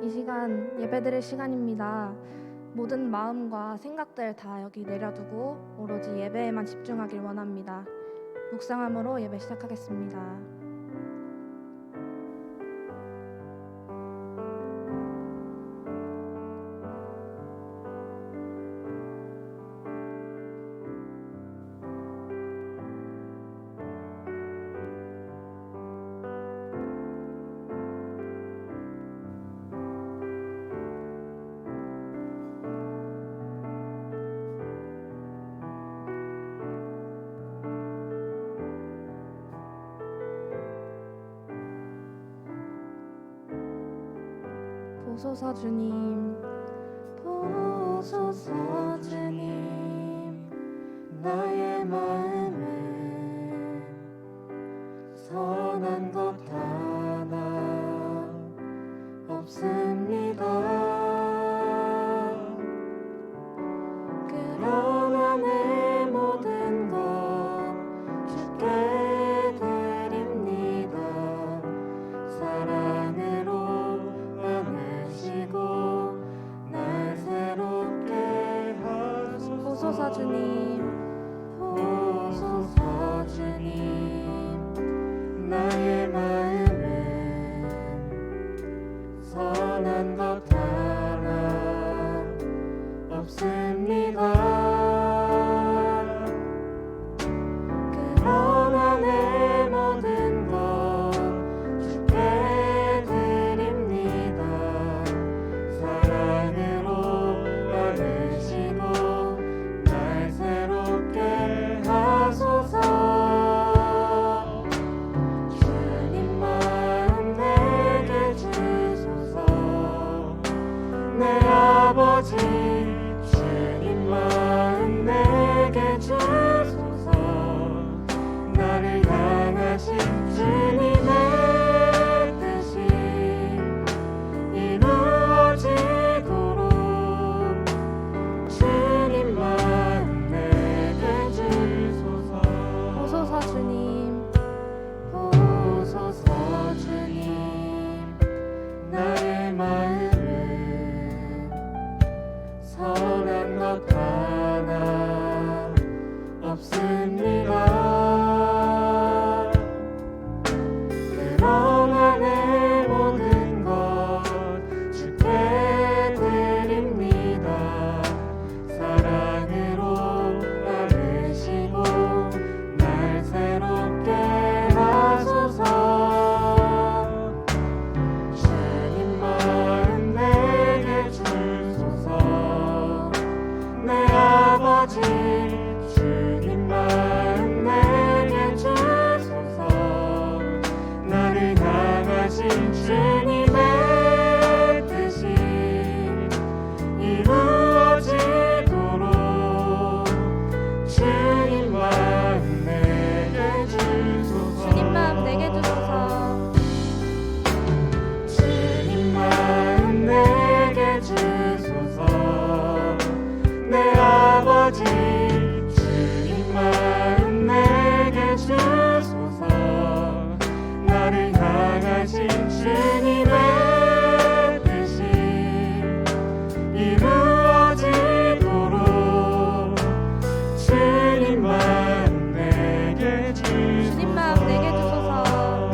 이 시간 예배드릴 시간입니다. 모든 마음과 생각들 다 여기 내려두고 오로지 예배에만 집중하길 원합니다. 묵상함으로 예배 시작하겠습니다. 보소서 주님, 보소서 주님, 나의 마음에 선한 것 하나 없습니다. 그러나 내 모든 것 주께 드립니다. 사랑으로 날 새롭게 하소서. 보소서 주님, 보소서 주님, 나의 마음에 선한 것 하나 없습니다. 그러나 내 모든 것 주께 드립니다. 사랑으로 안으시고 날 새롭게 하소서. 주님 마음 내게 주소서. 내 아버지 주님 마음 내게 주소서. 나를 향하신 주님의 뜻이 이루어지도록 주님 마음 내게 주소서. 보소서 주님, 보소서 주님, 나의 마음에 선한 것 하나 없습니다. 그러나 내 모든 것 주께 드립니다. 사랑으로 안으시고 날 새롭게 하소서. 주님 마음 내게 주소서. 내 아버지 주님 마음 내게 주소서. 나를 향하신 주님의 뜻이 이루어지도록 주님 마음 내게 주소서. 주님 마음 내게 주소서. 주님 마음 내게 주소서. 내 아버지 주님 마음 내게 주소서. 나를 향하신 주님의 뜻이 이루어지도록 주님 마음 내게 주소서. 주님 마음 내게 주소서.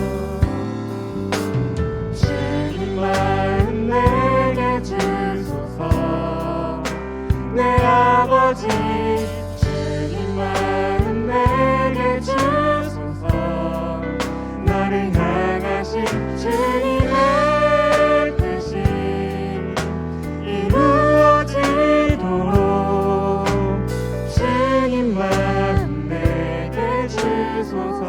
주님 마음 내게 주소서. 내 아버지 주님 마음 내게 주소서. 나를 향하신 주님의 뜻이 이루어지도록 주님 마음 내게 주소서.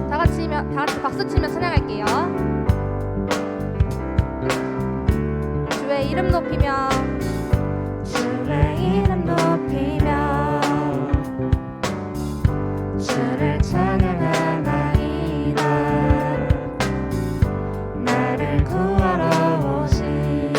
다 같이 박수 치며 찬양할게요. 주의 이름 높이며 주의 이름 높이며 주를 찬양하나이다. 나를 구하러 오신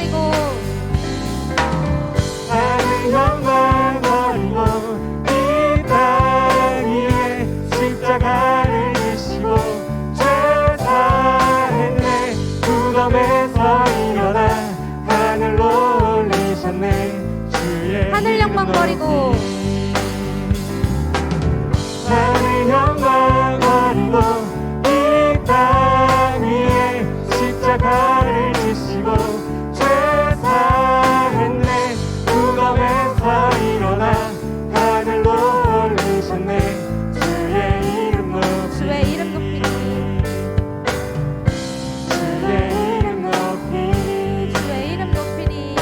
버리고 하늘 영광 버리고 이 땅 위에 십자가를 지시고 죄 사했네. 무덤에서 일어나 하늘로 올리셨네. 주의 하늘 영광 이름 버리고 높이. 하늘 영광 버리고 이 땅 위에 십자가를 지시고 죄 사했네. 무덤에서 일어나 하늘로 올리셨네. 주의 이름 높이. 주의 이름 높이니 주의 이름 높이. 주의 이름 높이니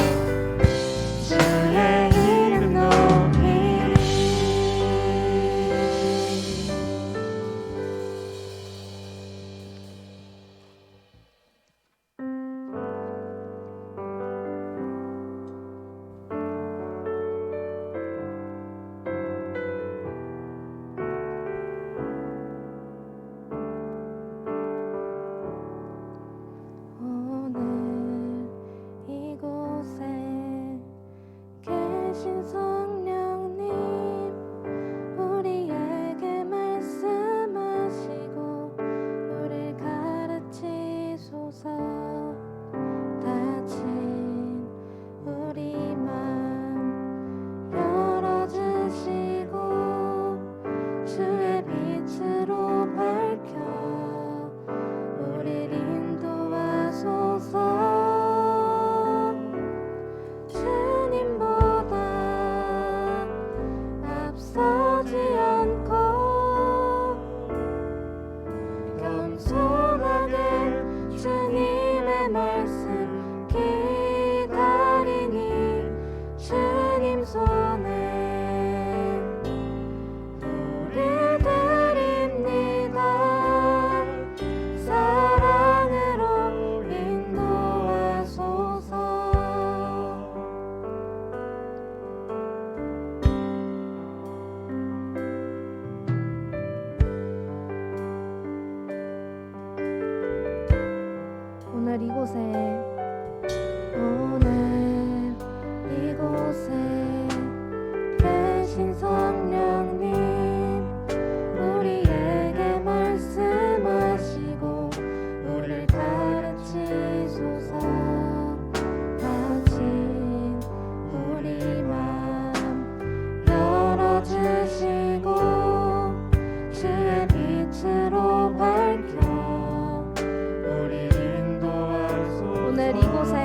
주의 이름 높이. 오늘 이곳에 계신 성령님 우리에게 말씀하시고 우릴 가르치소서. 다친 우리 맘 열어주시고 주의 빛으로 밝혀 우릴 인도하소서. 주님보다 앞서지 않고 겸손하게 주님의 말씀 기다리니 주님 손에 우리 드립니다. 사랑으로 인도하소서. 오늘 이곳에 계신 성령님 우리에게 말씀하시고 우리를 가르치소서. 다친 우리 맘 열어주시고 주의 빛으로 밝혀 우리 인도하소서. 오늘 이곳에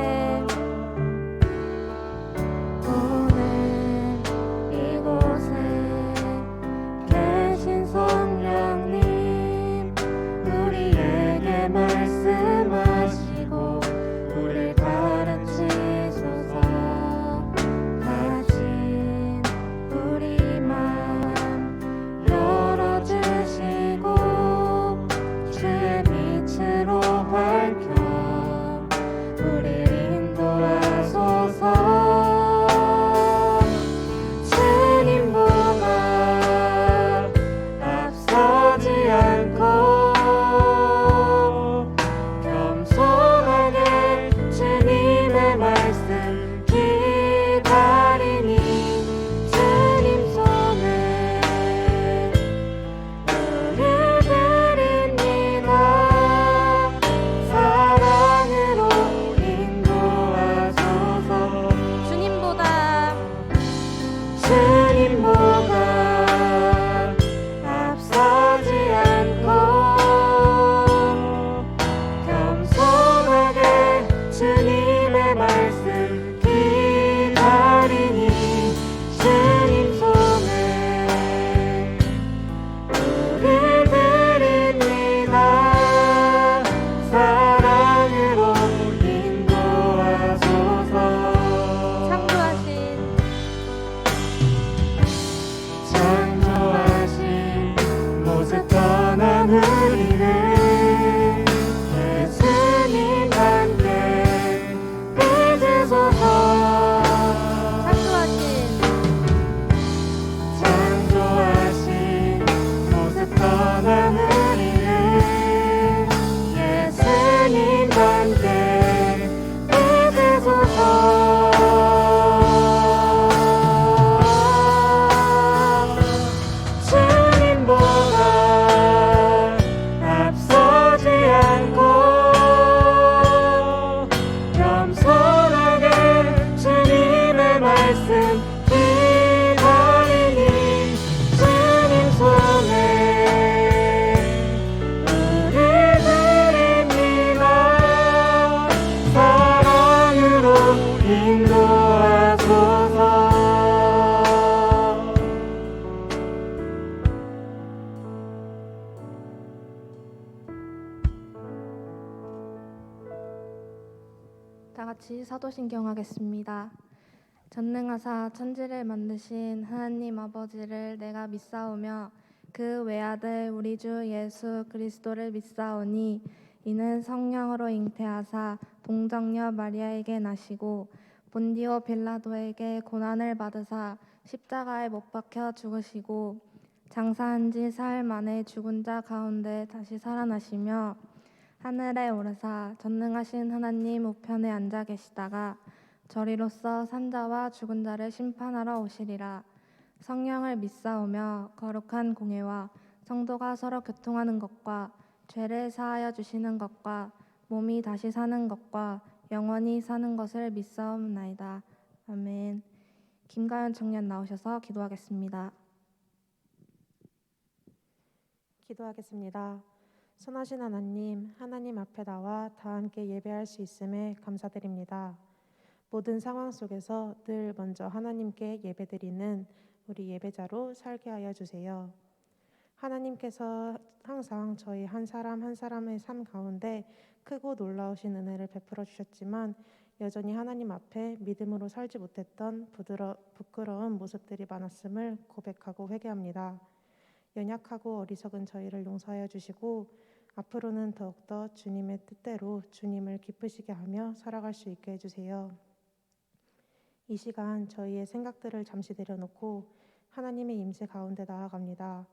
다 같이 사도신경 하겠습니다. 전능하사 천지를 만드신 하나님 아버지를 내가 믿사오며 그 외아들 우리 주 예수 그리스도를 믿사오니 이는 성령으로 잉태하사 동정녀 마리아에게 나시고 본디오 빌라도에게 고난을 받으사 십자가에 못 박혀 죽으시고 장사한 지 사흘 만에 죽은 자 가운데 다시 살아나시며 하늘에 오르사 전능하신 하나님 우편에 앉아 계시다가 저리로서 산자와 죽은 자를 심판하러 오시리라. 성령을 믿사오며 거룩한 공회와 성도가 서로 교통하는 것과 죄를 사하여 주시는 것과 몸이 다시 사는 것과 영원히 사는 것을 믿사옵나이다. 아멘. 김가연 청년 나오셔서 기도하겠습니다. 기도하겠습니다. 선하신 하나님 앞에 나와 다 함께 예배할 수 있음에 감사드립니다. 모든 상황 속에서 늘 먼저 하나님께 예배드리는 우리 예배자로 살게 하여 주세요. 하나님께서 항상 저희 한 사람 한 사람의 삶 가운데 크고 놀라우신 은혜를 베풀어 주셨지만 여전히 하나님 앞에 믿음으로 살지 못했던 부끄러운 모습들이 많았음을 고백하고 회개합니다. 연약하고 어리석은 저희를 용서하여 주시고 앞으로는 더욱더 주님의 뜻대로 주님을 기쁘시게 하며 살아갈 수 있게 해주세요. 이 시간 저희의 생각들을 잠시 내려놓고 하나님의 임재 가운데 나아갑니다.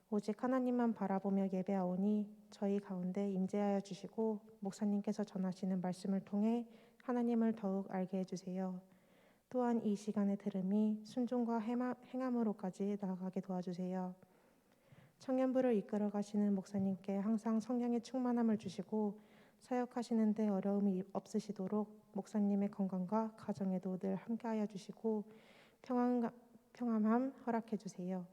오직 하나님만 바라보며 예배하오니 저희 가운데 임재하여 주시고 목사님께서 전하시는 말씀을 통해 하나님을 더욱 알게 해주세요. 또한 이 시간의 들음이 순종과 행함으로까지 나아가게 도와주세요. 청년부를 이끌어 가시는 목사님께 항상 성령의 충만함을 주시고 사역하시는 데 어려움이 없으시도록 목사님의 건강과 가정에도 늘 함께하여 주시고 평안함 허락해 주세요.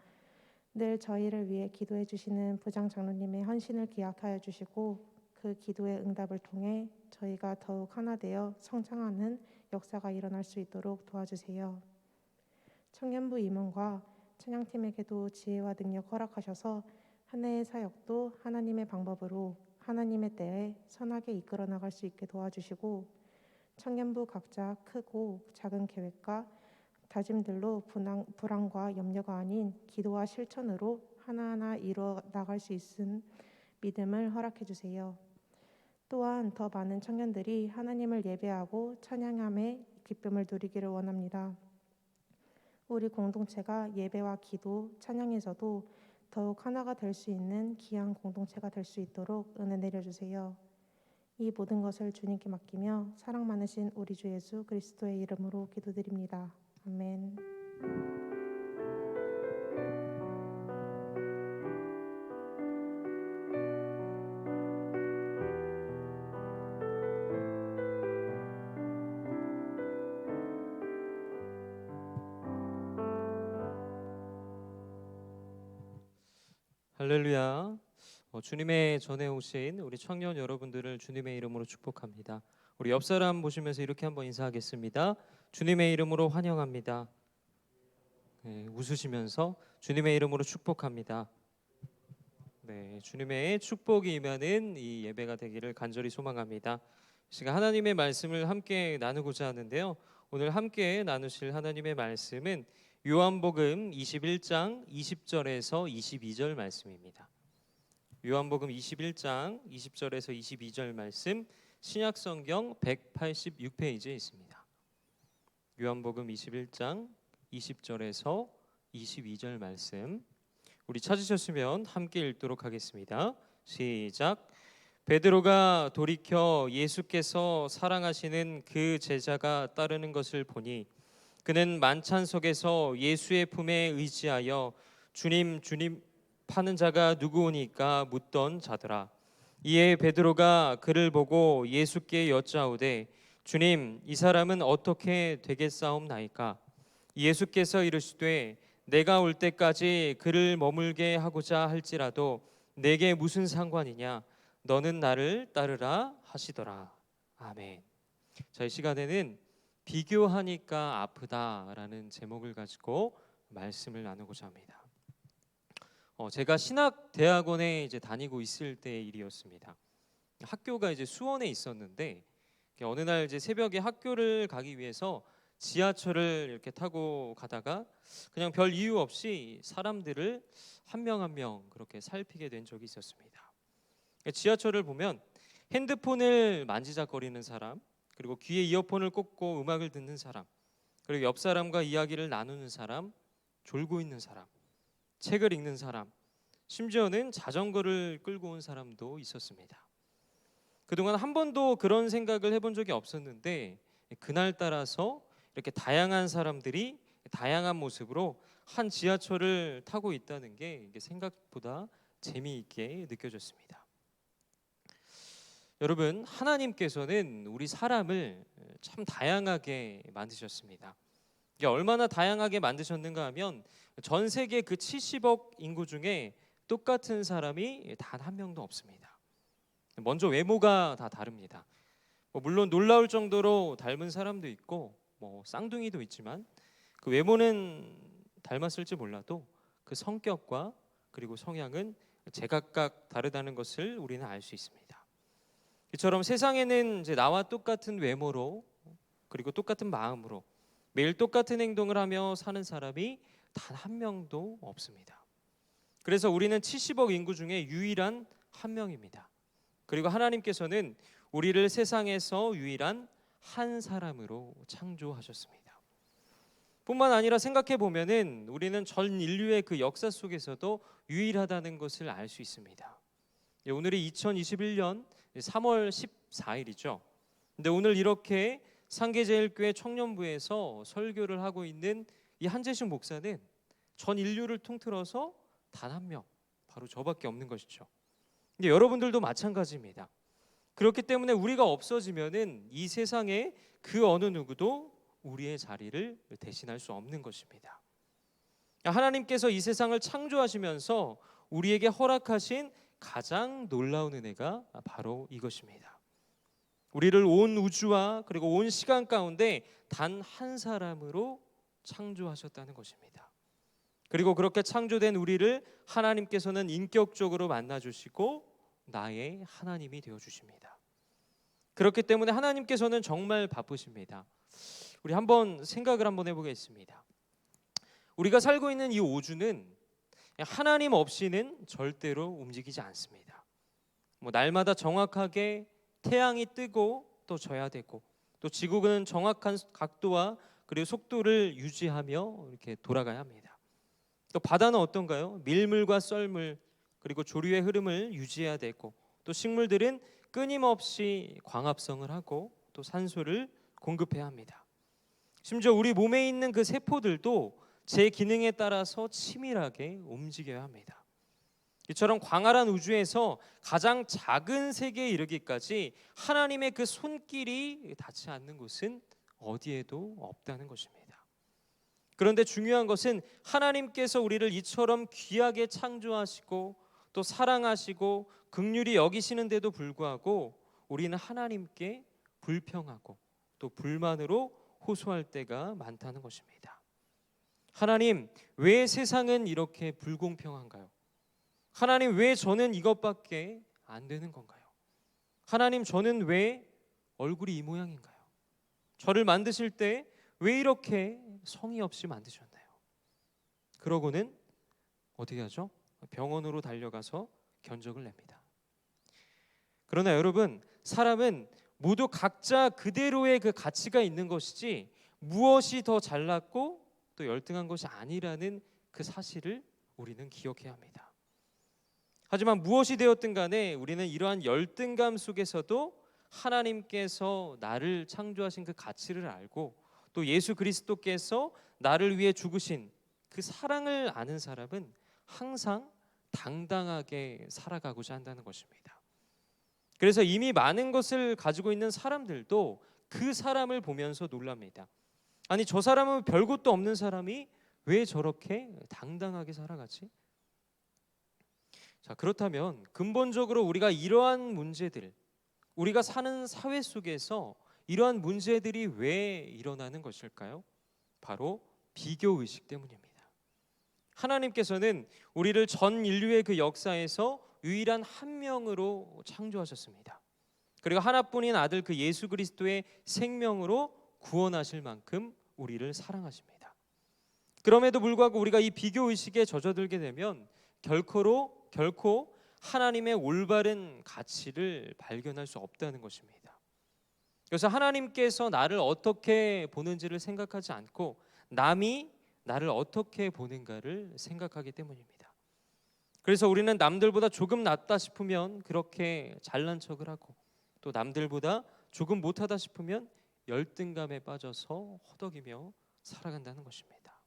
늘 저희를 위해 기도해 주시는 부장 장로님의 헌신을 기억하여 주시고 그 기도의 응답을 통해 저희가 더욱 하나 되어 성장하는 역사가 일어날 수 있도록 도와주세요. 청년부 임원과 찬양팀에게도 지혜와 능력 허락하셔서 한 해의 사역도 하나님의 방법으로 하나님의 때에 선하게 이끌어 나갈 수 있게 도와주시고 청년부 각자 크고 작은 계획과 다짐들로 불안과 염려가 아닌 기도와 실천으로 하나하나 이루어 나갈 수 있는 믿음을 허락해 주세요. 또한 더 많은 청년들이 하나님을 예배하고 찬양함의 기쁨을 누리기를 원합니다. 우리 공동체가 예배와 기도, 찬양에서도 더욱 하나가 될 수 있는 귀한 공동체가 될 수 있도록 은혜 내려주세요. 이 모든 것을 주님께 맡기며 사랑 많으신 우리 주 예수 그리스도의 이름으로 기도드립니다. 아멘. 할렐루야. 주님의 전에 오신 우리 청년 여러분들을 주님의 이름으로 축복합니다. 우리 옆 사람 보시면서 이렇게 한번 인사하겠습니다. 주님의 이름으로 환영합니다. 네, 웃으시면서 주님의 이름으로 축복합니다. 네, 주님의 축복이 임하는 이 예배가 되기를 간절히 소망합니다. 시간 하나님의 말씀을 함께 나누고자 하는데요. 오늘 함께 나누실 하나님의 말씀은 요한복음 21장 20절에서 22절 말씀입니다. 요한복음 21장 20절에서 22절 말씀 신약성경 186페이지에 있습니다. 요한복음 21장 20절에서 22절 말씀 우리 찾으셨으면 함께 읽도록 하겠습니다. 시작. 베드로가 돌이켜 예수께서 사랑하시는 그 제자가 따르는 것을 보니 그는 만찬 속에서 예수의 품에 의지하여 주님 파는 자가 누구오니까 묻던 자더라. 이에 베드로가 그를 보고 예수께 여짜오되 주님 이 사람은 어떻게 되겠사옵나이까? 예수께서 이르시되 내가 올 때까지 그를 머물게 하고자 할지라도 내게 무슨 상관이냐? 너는 나를 따르라 하시더라. 아멘. 자, 이 시간에는 비교하니까 아프다라는 제목을 가지고 말씀을 나누고자 합니다. 제가 신학대학원에 이제 다니고 있을 때의 일이었습니다. 학교가 이제 수원에 있었는데 어느 날 이제 새벽에 학교를 가기 위해서 지하철을 이렇게 타고 가다가 그냥 별 이유 없이 사람들을 한 명 한 명 그렇게 살피게 된 적이 있었습니다. 지하철을 보면 핸드폰을 만지작거리는 사람, 그리고 귀에 이어폰을 꽂고 음악을 듣는 사람, 그리고 옆 사람과 이야기를 나누는 사람, 졸고 있는 사람, 책을 읽는 사람, 심지어는 자전거를 끌고 온 사람도 있었습니다. 그동안 한 번도 그런 생각을 해본 적이 없었는데 그날 따라서 이렇게 다양한 사람들이 다양한 모습으로 한 지하철을 타고 있다는 게 이게 생각보다 재미있게 느껴졌습니다. 여러분, 하나님께서는 우리 사람을 참 다양하게 만드셨습니다. 이게 얼마나 다양하게 만드셨는가 하면 전 세계 그 70억 인구 중에 똑같은 사람이 단 한 명도 없습니다. 먼저 외모가 다 다릅니다. 물론 놀라울 정도로 닮은 사람도 있고 쌍둥이도 있지만 그 외모는 닮았을지 몰라도 그 성격과 그리고 성향은 제각각 다르다는 것을 우리는 알 수 있습니다. 이처럼 세상에는 이제 나와 똑같은 외모로 그리고 똑같은 마음으로 매일 똑같은 행동을 하며 사는 사람이 단 한 명도 없습니다. 그래서 우리는 70억 인구 중에 유일한 한 명입니다. 그리고 하나님께서는 우리를 세상에서 유일한 한 사람으로 창조하셨습니다. 뿐만 아니라 생각해 보면은 우리는 전 인류의 그 역사 속에서도 유일하다는 것을 알 수 있습니다. 오늘이 2021년 3월 14일이죠. 근데 오늘 이렇게 상계제일교회 청년부에서 설교를 하고 있는 이 한재식 목사는 전 인류를 통틀어서 단 한 명, 바로 저밖에 없는 것이죠. 근데 여러분들도 마찬가지입니다. 그렇기 때문에 우리가 없어지면은 이 세상에 그 어느 누구도 우리의 자리를 대신할 수 없는 것입니다. 하나님께서 이 세상을 창조하시면서 우리에게 허락하신 가장 놀라운 은혜가 바로 이것입니다. 우리를 온 우주와 그리고 온 시간 가운데 단 한 사람으로 창조하셨다는 것입니다. 그리고 그렇게 창조된 우리를 하나님께서는 인격적으로 만나주시고 나의 하나님이 되어주십니다. 그렇기 때문에 하나님께서는 정말 바쁘십니다. 우리 한번 생각을 한번 해보겠습니다. 우리가 살고 있는 이 우주는 하나님 없이는 절대로 움직이지 않습니다. 날마다 정확하게 태양이 뜨고 또 져야 되고 또 지구는 정확한 각도와 그리고 속도를 유지하며 이렇게 돌아가야 합니다. 또 바다는 어떤가요? 밀물과 썰물 그리고 조류의 흐름을 유지해야 되고 또 식물들은 끊임없이 광합성을 하고 또 산소를 공급해야 합니다. 심지어 우리 몸에 있는 그 세포들도 제 기능에 따라서 치밀하게 움직여야 합니다. 이처럼 광활한 우주에서 가장 작은 세계에 이르기까지 하나님의 그 손길이 닿지 않는 곳은 어디에도 없다는 것입니다. 그런데 중요한 것은 하나님께서 우리를 이처럼 귀하게 창조하시고 또 사랑하시고 긍휼히 여기시는데도 불구하고 우리는 하나님께 불평하고 또 불만으로 호소할 때가 많다는 것입니다. 하나님, 왜 세상은 이렇게 불공평한가요? 하나님, 왜 저는 이것밖에 안 되는 건가요? 하나님, 저는 왜 얼굴이 이 모양인가요? 저를 만드실 때 왜 이렇게 성의 없이 만드셨나요? 그러고는 어떻게 하죠? 병원으로 달려가서 견적을 냅니다. 그러나 여러분, 사람은 모두 각자 그대로의 그 가치가 있는 것이지 무엇이 더 잘났고 또 열등한 것이 아니라는 그 사실을 우리는 기억해야 합니다. 하지만 무엇이 되었든 간에 우리는 이러한 열등감 속에서도 하나님께서 나를 창조하신 그 가치를 알고 또 예수 그리스도께서 나를 위해 죽으신 그 사랑을 아는 사람은 항상 당당하게 살아가고자 한다는 것입니다. 그래서 이미 많은 것을 가지고 있는 사람들도 그 사람을 보면서 놀랍니다. 아니, 저 사람은 별것도 없는 사람이 왜 저렇게 당당하게 살아가지? 자, 그렇다면 근본적으로 우리가 이러한 문제들, 우리가 사는 사회 속에서 이러한 문제들이 왜 일어나는 것일까요? 바로 비교 의식 때문입니다. 하나님께서는 우리를 전 인류의 그 역사에서 유일한 한 명으로 창조하셨습니다. 그리고 하나뿐인 아들 그 예수 그리스도의 생명으로 구원하실 만큼 우리를 사랑하십니다. 그럼에도 불구하고 우리가 이 비교 의식에 젖어들게 되면 결코 하나님의 올바른 가치를 발견할 수 없다는 것입니다. 그래서 하나님께서 나를 어떻게 보는지를 생각하지 않고 남이 나를 어떻게 보는가를 생각하기 때문입니다. 그래서 우리는 남들보다 조금 낫다 싶으면 그렇게 잘난 척을 하고, 또 남들보다 조금 못하다 싶으면 열등감에 빠져서 허덕이며 살아간다는 것입니다.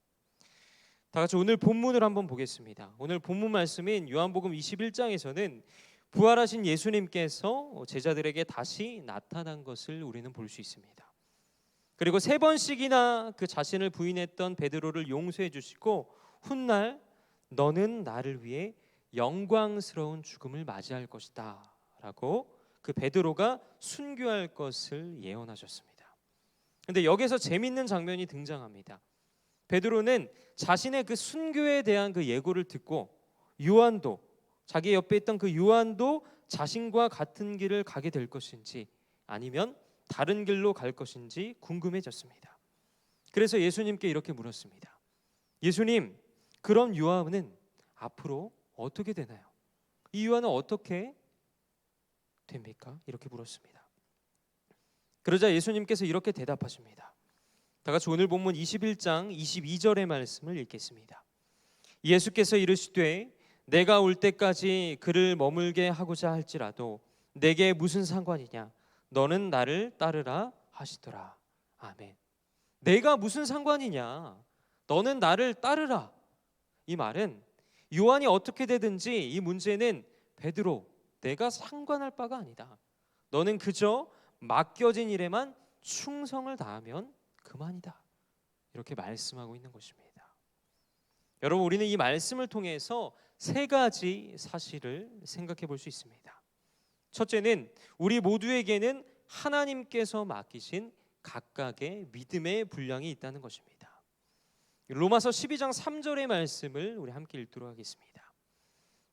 다 같이 오늘 본문을 한번 보겠습니다. 오늘 본문 말씀인 요한복음 21장에서는 부활하신 예수님께서 제자들에게 다시 나타난 것을 우리는 볼 수 있습니다. 그리고 3번씩이나 그 자신을 부인했던 베드로를 용서해 주시고 훗날 너는 나를 위해 영광스러운 죽음을 맞이할 것이다 라고 그 베드로가 순교할 것을 예언하셨습니다. 그런데 여기서 재밌는 장면이 등장합니다. 베드로는 자신의 그 순교에 대한 그 예고를 듣고 요한도, 자기 옆에 있던 그 요한도 자신과 같은 길을 가게 될 것인지 아니면 다른 길로 갈 것인지 궁금해졌습니다. 그래서 예수님께 이렇게 물었습니다. 예수님, 그럼 요한은 앞으로 어떻게 되나요? 이 요한은 어떻게 됩니까? 이렇게 물었습니다. 그러자 예수님께서 이렇게 대답하십니다. 다 같이 오늘 본문 21장 22절의 말씀을 읽겠습니다. 예수께서 이르시되 내가 올 때까지 그를 머물게 하고자 할지라도 내게 무슨 상관이냐? 너는 나를 따르라 하시더라. 아멘. 내가 무슨 상관이냐? 너는 나를 따르라. 이 말은 요한이 어떻게 되든지 이 문제는 베드로, 내가 상관할 바가 아니다. 너는 그저 맡겨진 일에만 충성을 다하면 그만이다. 이렇게 말씀하고 있는 것입니다. 여러분, 우리는 이 말씀을 통해서 3가지 사실을 생각해 볼 수 있습니다. 첫째는 우리 모두에게는 하나님께서 맡기신 각각의 믿음의 분량이 있다는 것입니다. 로마서 12장 3절의 말씀을 우리 함께 읽도록 하겠습니다.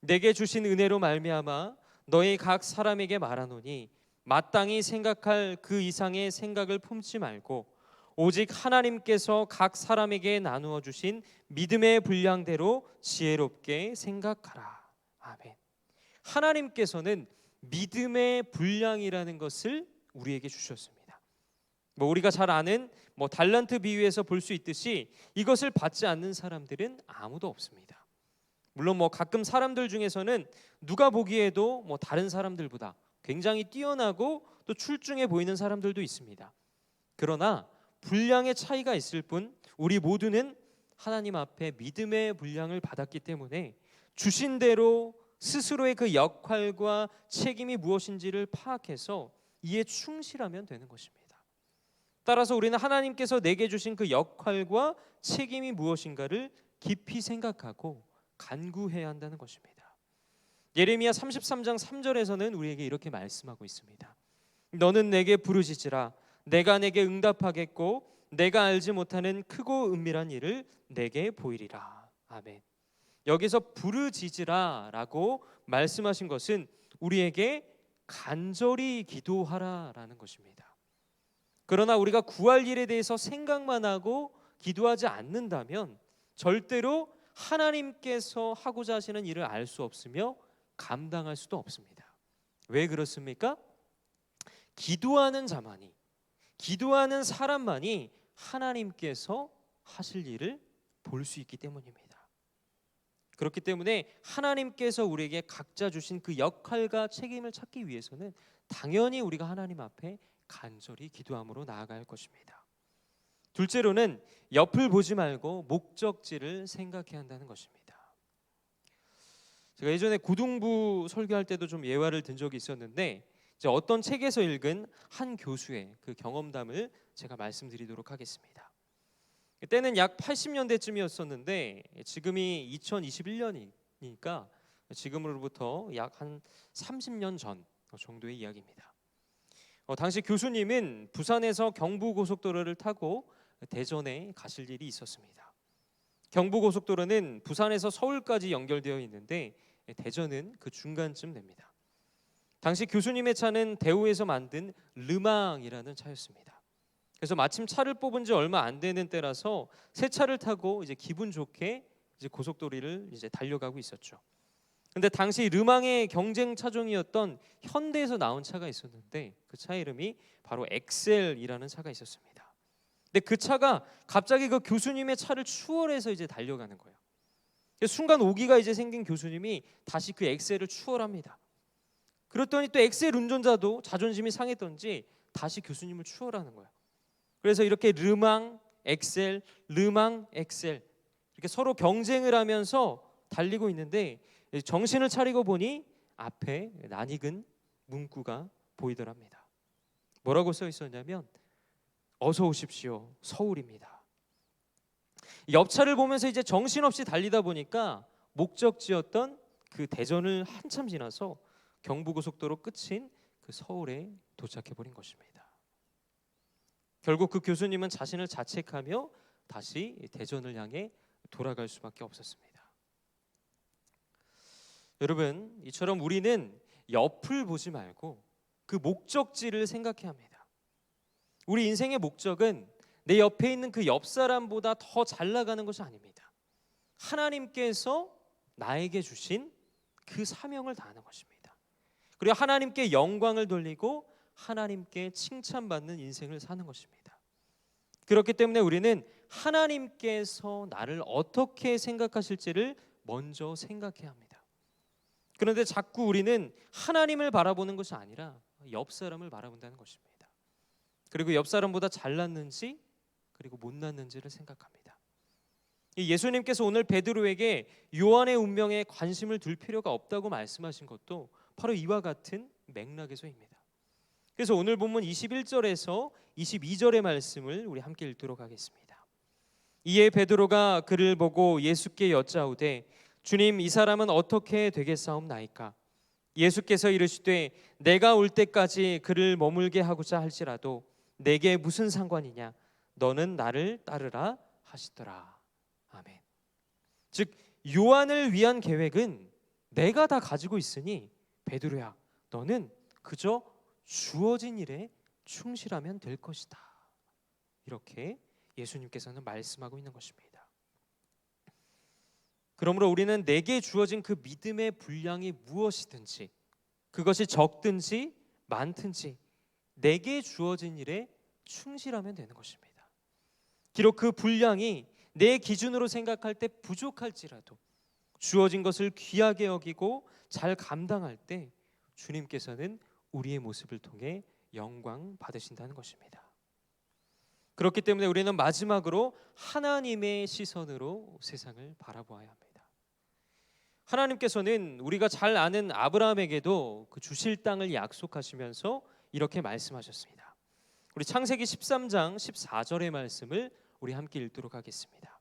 내게 주신 은혜로 말미암아 너희 각 사람에게 말하노니 마땅히 생각할 그 이상의 생각을 품지 말고 오직 하나님께서 각 사람에게 나누어 주신 믿음의 분량대로 지혜롭게 생각하라. 아멘. 하나님께서는 믿음의 분량이라는 것을 우리에게 주셨습니다. 우리가 잘 아는 달란트 비유에서 볼 수 있듯이 이것을 받지 않는 사람들은 아무도 없습니다. 물론 가끔 사람들 중에서는 누가 보기에도 다른 사람들보다 굉장히 뛰어나고 또 출중해 보이는 사람들도 있습니다. 그러나 분량의 차이가 있을 뿐 우리 모두는 하나님 앞에 믿음의 분량을 받았기 때문에 주신 대로 스스로의 그 역할과 책임이 무엇인지를 파악해서 이에 충실하면 되는 것입니다. 따라서 우리는 하나님께서 내게 주신 그 역할과 책임이 무엇인가를 깊이 생각하고 간구해야 한다는 것입니다. 예레미야 33장 3절에서는 우리에게 이렇게 말씀하고 있습니다. 너는 내게 부르짖으라. 내가 내게 응답하겠고 내가 알지 못하는 크고 은밀한 일을 내게 보이리라. 아멘. 여기서 부르짖으라라고 말씀하신 것은 우리에게 간절히 기도하라라는 것입니다. 그러나 우리가 구할 일에 대해서 생각만 하고 기도하지 않는다면 절대로 하나님께서 하고자 하시는 일을 알 수 없으며 감당할 수도 없습니다. 왜 그렇습니까? 기도하는 자만이, 기도하는 사람만이 하나님께서 하실 일을 볼 수 있기 때문입니다. 그렇기 때문에 하나님께서 우리에게 각자 주신 그 역할과 책임을 찾기 위해서는 당연히 우리가 하나님 앞에 간절히 기도함으로 나아가야 할 것입니다. 둘째로는 옆을 보지 말고 목적지를 생각해야 한다는 것입니다. 제가 예전에 고등부 설교할 때도 좀 예화를 든 적이 있었는데 이제 어떤 책에서 읽은 한 교수의 그 경험담을 제가 말씀드리도록 하겠습니다. 그때는 약 80년대쯤이었었는데 지금이 2021년이니까 지금으로부터 약 한 30년 전 정도의 이야기입니다. 당시 교수님은 부산에서 경부고속도로를 타고 대전에 가실 일이 있었습니다. 경부고속도로는 부산에서 서울까지 연결되어 있는데 대전은 그 중간쯤 됩니다. 당시 교수님의 차는 대우에서 만든 르망이라는 차였습니다. 그래서 마침 차를 뽑은 지 얼마 안 되는 때라서 새 차를 타고 이제 기분 좋게 이제 고속도로를 이제 달려가고 있었죠. 근데 당시 르망의 경쟁 차종이었던 현대에서 나온 차가 있었는데 그 차 이름이 바로 엑셀이라는 차가 있었습니다. 근데 그 차가 갑자기 그 교수님의 차를 추월해서 이제 달려가는 거예요. 순간 오기가 이제 생긴 교수님이 다시 그 엑셀을 추월합니다. 그랬더니 또 엑셀 운전자도 자존심이 상했던지 다시 교수님을 추월하는 거예요. 그래서 이렇게 르망, 엑셀, 르망, 엑셀 이렇게 서로 경쟁을 하면서 달리고 있는데 정신을 차리고 보니 앞에 낯익은 문구가 보이더랍니다. 뭐라고 써 있었냐면 어서 오십시오. 서울입니다. 옆차를 보면서 이제 정신없이 달리다 보니까 목적지였던 그 대전을 한참 지나서 경부고속도로 끝인 그 서울에 도착해 버린 것입니다. 결국 그 교수님은 자신을 자책하며 다시 대전을 향해 돌아갈 수밖에 없었습니다. 여러분, 이처럼 우리는 옆을 보지 말고 그 목적지를 생각해야 합니다. 우리 인생의 목적은 내 옆에 있는 그 옆 사람보다 더 잘 나가는 것이 아닙니다. 하나님께서 나에게 주신 그 사명을 다하는 것입니다. 그리고 하나님께 영광을 돌리고 하나님께 칭찬받는 인생을 사는 것입니다. 그렇기 때문에 우리는 하나님께서 나를 어떻게 생각하실지를 먼저 생각해야 합니다. 그런데 자꾸 우리는 하나님을 바라보는 것이 아니라 옆 사람을 바라본다는 것입니다. 그리고 옆 사람보다 잘났는지 그리고 못났는지를 생각합니다. 예수님께서 오늘 베드로에게 요한의 운명에 관심을 둘 필요가 없다고 말씀하신 것도 바로 이와 같은 맥락에서입니다. 그래서 오늘 본문 21절에서 22절의 말씀을 우리 함께 읽도록 하겠습니다. 이에 베드로가 그를 보고 예수께 여짜오되 주님, 이 사람은 어떻게 되겠사옵나이까? 예수께서 이르시되 내가 올 때까지 그를 머물게 하고자 할지라도 내게 무슨 상관이냐? 너는 나를 따르라 하시더라. 아멘. 즉 요한을 위한 계획은 내가 다 가지고 있으니 베드로야, 너는 그저 주어진 일에 충실하면 될 것이다. 이렇게 예수님께서는 말씀하고 있는 것입니다. 그러므로 우리는 내게 주어진 그 믿음의 분량이 무엇이든지 그것이 적든지 많든지 내게 주어진 일에 충실하면 되는 것입니다. 비록 그 분량이 내 기준으로 생각할 때 부족할지라도 주어진 것을 귀하게 여기고 잘 감당할 때 주님께서는 우리의 모습을 통해 영광 받으신다는 것입니다. 그렇기 때문에 우리는 마지막으로 하나님의 시선으로 세상을 바라보아야 합니다. 하나님께서는 우리가 잘 아는 아브라함에게도 그 주실 땅을 약속하시면서 이렇게 말씀하셨습니다. 우리 창세기 13장 14절의 말씀을 우리 함께 읽도록 하겠습니다.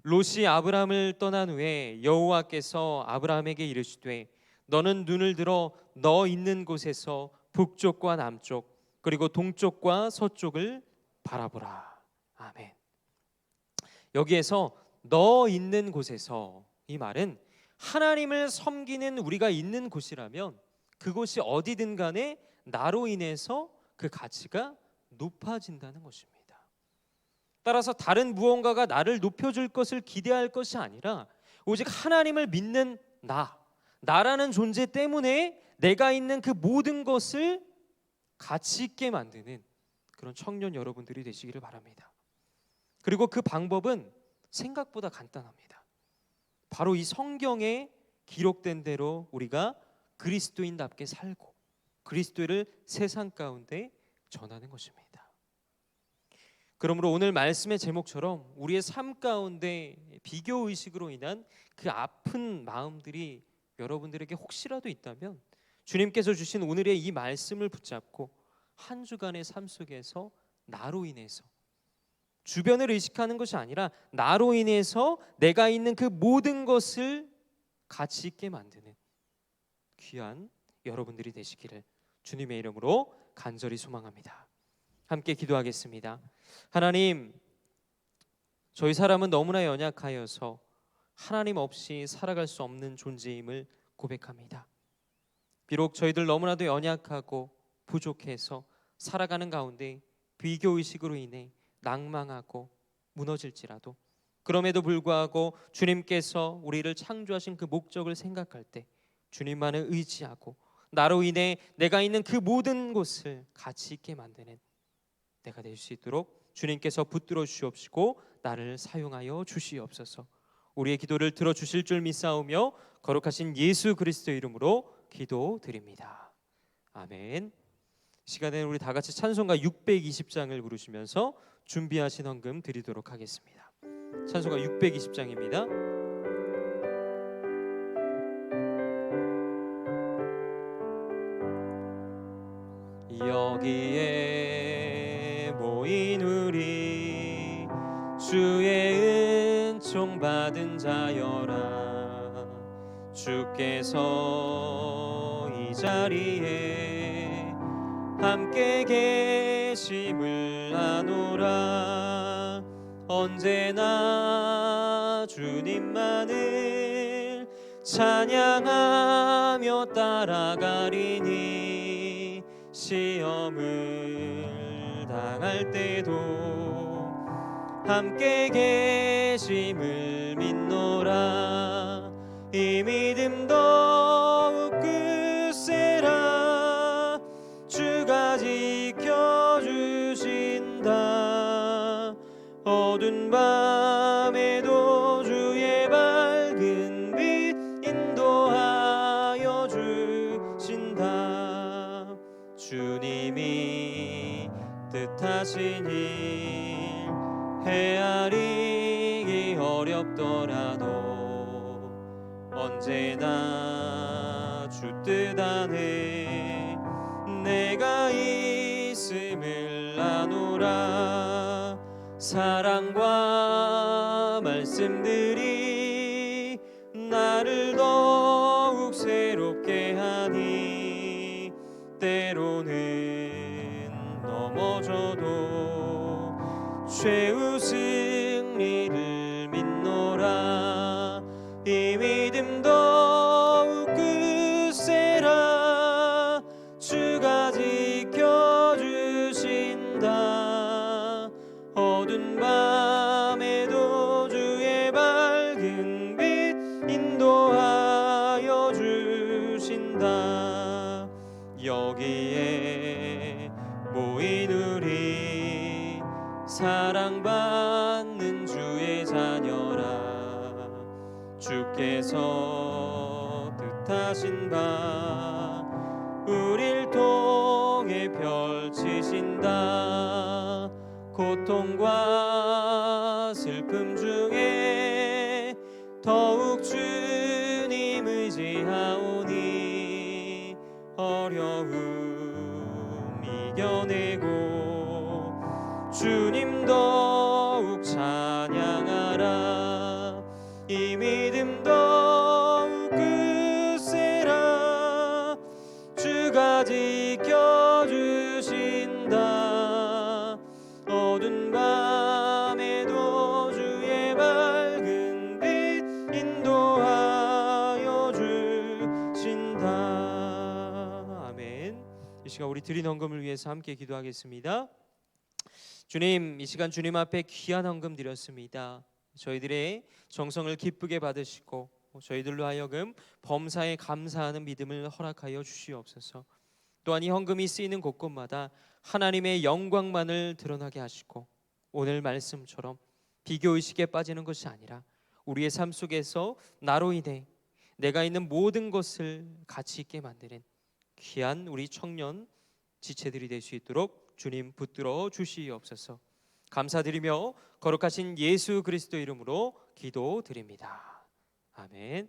롯이 아브라함을 떠난 후에 여호와께서 아브라함에게 이르시되 너는 눈을 들어 너 있는 곳에서 북쪽과 남쪽 그리고 동쪽과 서쪽을 바라보라. 아멘. 여기에서 너 있는 곳에서, 이 말은 하나님을 섬기는 우리가 있는 곳이라면 그곳이 어디든 간에 나로 인해서 그 가치가 높아진다는 것입니다. 따라서 다른 무언가가 나를 높여줄 것을 기대할 것이 아니라 오직 하나님을 믿는 나라는 존재 때문에 내가 있는 그 모든 것을 가치 있게 만드는 그런 청년 여러분들이 되시기를 바랍니다. 그리고 그 방법은 생각보다 간단합니다. 바로 이 성경에 기록된 대로 우리가 그리스도인답게 살고 그리스도를 세상 가운데 전하는 것입니다. 그러므로 오늘 말씀의 제목처럼 우리의 삶 가운데 비교 의식으로 인한 그 아픈 마음들이 여러분들에게 혹시라도 있다면 주님께서 주신 오늘의 이 말씀을 붙잡고 한 주간의 삶 속에서 나로 인해서 주변을 의식하는 것이 아니라 나로 인해서 내가 있는 그 모든 것을 가치 있게 만드는 귀한 여러분들이 되시기를 주님의 이름으로 간절히 소망합니다. 함께 기도하겠습니다. 하나님, 저희 사람은 너무나 연약하여서 하나님 없이 살아갈 수 없는 존재임을 고백합니다. 비록 저희들 너무나도 연약하고 부족해서 살아가는 가운데 비교의식으로 인해 낭망하고 무너질지라도, 그럼에도 불구하고 주님께서 우리를 창조하신 그 목적을 생각할 때 주님만을 의지하고 나로 인해 내가 있는 그 모든 곳을 가치 있게 만드는 내가 될 수 있도록 주님께서 붙들어 주시옵시고 나를 사용하여 주시옵소서. 우리의 기도를 들어주실 줄 믿사오며 거룩하신 예수 그리스도의 이름으로 기도드립니다. 아멘. 시간에는 우리 다 같이 찬송가 620장을 부르시면서 준비하신 헌금 드리도록 하겠습니다. 찬송가 620장입니다. 여기에 모인 우리 주의 은총 받은 자여라. 주께서 이 자리에 함께 계심을 아노라. 언제나 주님만을 찬양하며 따라가리니 시험을 당할 때도 함께 계심을 믿노라. 이 믿음 더욱 굳세라. 주가 지켜주신다. 어두운 밤에도 주의 밝은 빛 인도하여 주신다. 주님이 뜻하신 일 헤아리기 어렵더라도 언제나 주 뜻 안에 내가 있음을 아노라. 사랑과 말씀들이 나를 더욱 새롭게 하니 때로는 넘어져도 최후 승리를 믿노라. 이 믿음 더욱 굳세라. 주가 지켜주신다. 어두운 밤에도 주의 밝은 빛 인도하여 주신다. 여기에 모인 우리 사랑받는 주의 자녀라. 주께서 뜻하신 바 우릴 통해 펼치신다. 고통과 슬픔 중에 더욱 주님 의지하오니 어려움 이겨내고 주님 더욱 찬양하라. 이 믿음 더욱 굳세라. 주가 지켜주신다. 어두운 밤에도 주의 밝은 빛 인도하여 주신다. 아멘. 이 시간 우리 드린 헌금을 위해서 함께 기도하겠습니다. 주님, 이 시간 주님 앞에 귀한 헌금 드렸습니다. 저희들의 정성을 기쁘게 받으시고 저희들로 하여금 범사에 감사하는 믿음을 허락하여 주시옵소서. 또한 이 헌금이 쓰이는 곳곳마다 하나님의 영광만을 드러나게 하시고 오늘 말씀처럼 비교의식에 빠지는 것이 아니라 우리의 삶 속에서 나로 인해 내가 있는 모든 것을 가치 있게 만드는 귀한 우리 청년 지체들이 될 수 있도록 주님 붙들어 주시옵소서. 감사드리며 거룩하신 예수 그리스도 이름으로 기도드립니다. 아멘.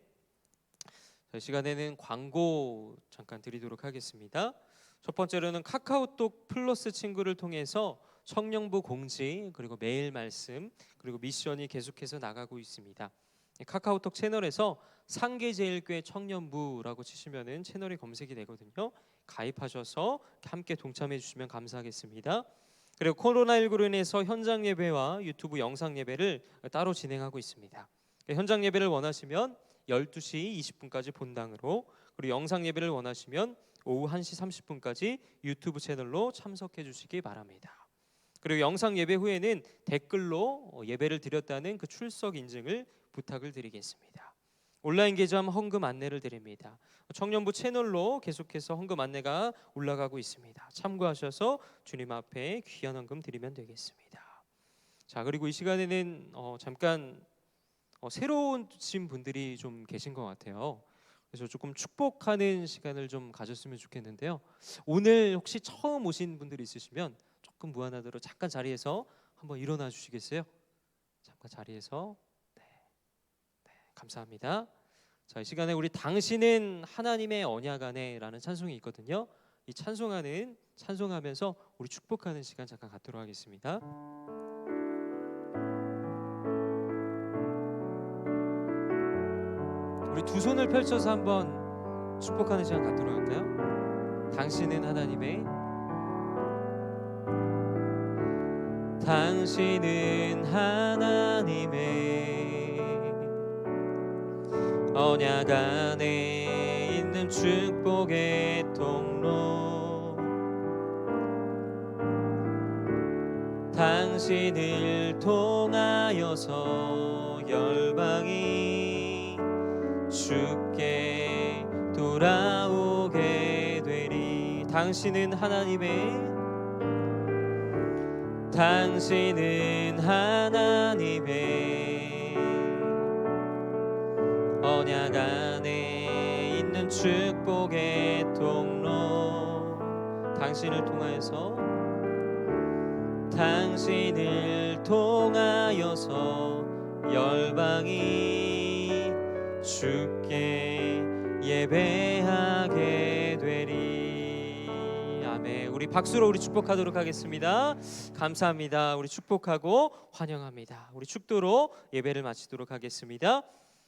이 시간에는 광고 잠깐 드리도록 하겠습니다. 첫 번째로는 카카오톡 플러스 친구를 통해서 청년부 공지 그리고 매일 말씀 그리고 미션이 계속해서 나가고 있습니다. 카카오톡 채널에서 상계제일교회 청년부라고 치시면은 채널이 검색이 되거든요. 가입하셔서 함께 동참해 주시면 감사하겠습니다. 그리고 코로나19로 인해서 현장 예배와 유튜브 영상 예배를 따로 진행하고 있습니다. 현장 예배를 원하시면 12시 20분까지 본당으로, 그리고 영상 예배를 원하시면 오후 1시 30분까지 유튜브 채널로 참석해 주시기 바랍니다. 그리고 영상 예배 후에는 댓글로 예배를 드렸다는 그 출석 인증을 부탁을 드리겠습니다. 온라인 계좌 헌금 안내를 드립니다. 청년부 채널로 계속해서 헌금 안내가 올라가고 있습니다. 참고하셔서 주님 앞에 귀한 헌금 드리면 되겠습니다. 자, 그리고 이 시간에는 잠깐 새로운 오신 분들이 좀 계신 것 같아요. 그래서 조금 축복하는 시간을 좀 가졌으면 좋겠는데요. 오늘 혹시 처음 오신 분들이 있으시면 조금 무안하도록 잠깐 자리에서 한번 일어나 주시겠어요? 잠깐 자리에서. 네, 감사합니다. 자, 이 시간에 우리 당신은 하나님의 언약 안에라는 찬송이 있거든요. 이 찬송하면서 우리 축복하는 시간 잠깐 갖도록 하겠습니다. 우리 두 손을 펼쳐서 한번 축복하는 시간 갖도록 할까요? 당신은 하나님의 언약 안에 있는 축복의 통로, 당신을 통하여서 열방이 주께 돌아오게 되리. 당신은 하나님의 언약 안에 있는 축복의 통로, 당신을 통하여서 열방이 주께 예배하게 되리. 아멘. 우리 박수로 우리 축복하도록 하겠습니다. 감사합니다. 우리 축복하고 환영합니다. 우리 축도로 예배를 마치도록 하겠습니다.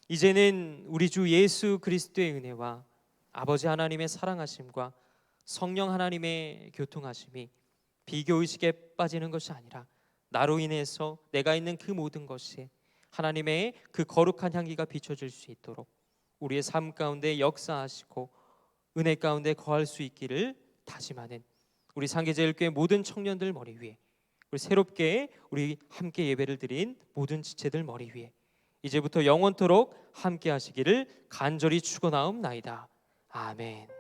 이제는 우리 주 예수 그리스도의 은혜와 아버지 하나님의 사랑하심과 성령 하나님의 교통하심이 비교의식에 빠지는 것이 아니라 나로 인해서 내가 있는 그 모든 것이 하나님의 그 거룩한 향기가 비춰질 수 있도록 우리의 삶 가운데 역사하시고 은혜 가운데 거할 수 있기를 다짐하는 우리 상계제일교회 모든 청년들 머리 위에, 우리 새롭게 우리 함께 예배를 드린 모든 지체들 머리 위에 이제부터 영원토록 함께 하시기를 간절히 축원하옵나이다. 아멘.